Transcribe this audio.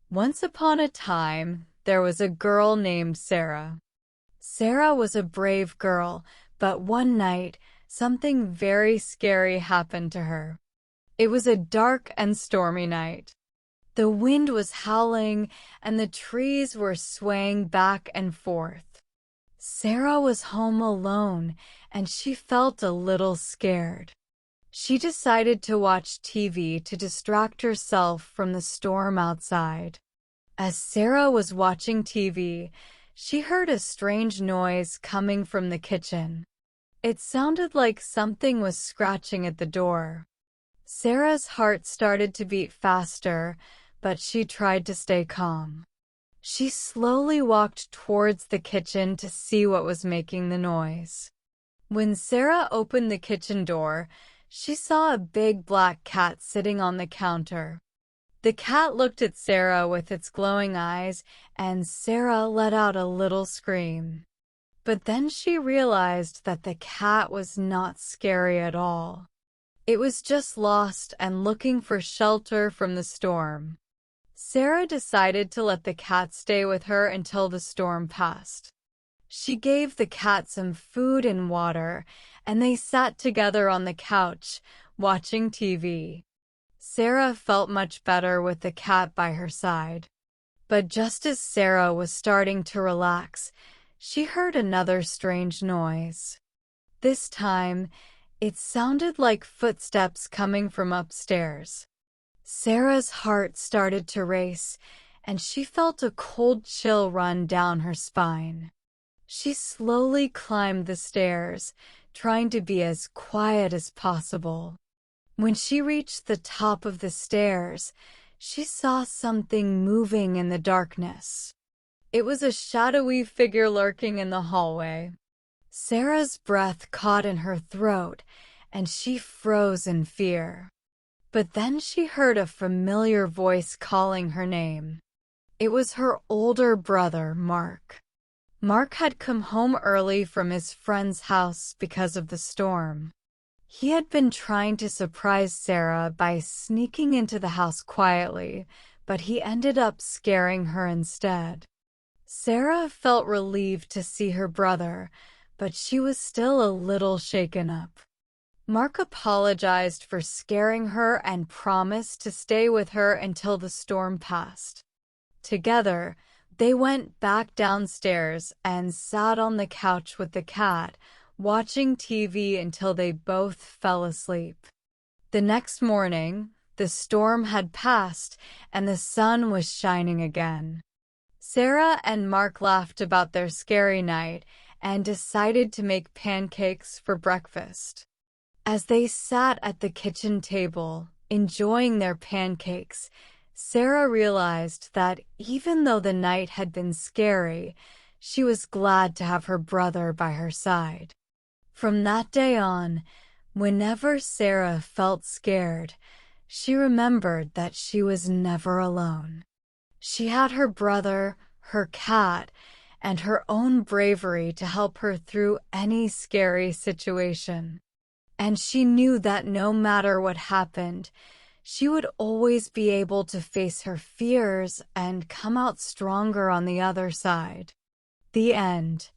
Once upon a time, there was a girl named Sara. Sara was a brave girl, but one night, something very scary happened to her. It was a dark and stormy night. The wind was howling and the trees were swaying back and forth. Sara was home alone and she felt a little scared. She decided to watch TV to distract herself from the storm outside. As Sara was watching TV, she heard a strange noise coming from the kitchen. It sounded like something was scratching at the door. Sara's heart started to beat faster, but she tried to stay calm. She slowly walked towards the kitchen to see what was making the noise. When Sara opened the kitchen door, she saw a big black cat sitting on the counter. The cat looked at Sara with its glowing eyes, and Sara let out a little scream. But then she realized that the cat was not scary at all. It was just lost and looking for shelter from the storm. Sara decided to let the cat stay with her until the storm passed. She gave the cat some food and water, and they sat together on the couch, watching TV. Sara felt much better with the cat by her side. But just as Sara was starting to relax, she heard another strange noise. This time, it sounded like footsteps coming from upstairs. Sara's heart started to race, and she felt a cold chill run down her spine. She slowly climbed the stairs, trying to be as quiet as possible. When she reached the top of the stairs, she saw something moving in the darkness. It was a shadowy figure lurking in the hallway. Sara's breath caught in her throat, and she froze in fear. But then she heard a familiar voice calling her name. It was her older brother, Mark. Mark had come home early from his friend's house because of the storm. He had been trying to surprise Sara by sneaking into the house quietly, but he ended up scaring her instead. Sara felt relieved to see her brother, but she was still a little shaken up. Mark apologized for scaring her and promised to stay with her until the storm passed. Together, they went back downstairs and sat on the couch with the cat, watching TV until they both fell asleep. The next morning, the storm had passed and the sun was shining again. Sara and Mark laughed about their scary night and decided to make pancakes for breakfast. As they sat at the kitchen table, enjoying their pancakes, Sara realized that even though the night had been scary, she was glad to have her brother by her side. From that day on, whenever Sara felt scared, she remembered that she was never alone. She had her brother, her cat, and her own bravery to help her through any scary situation. And she knew that no matter what happened, she would always be able to face her fears and come out stronger on the other side. The end.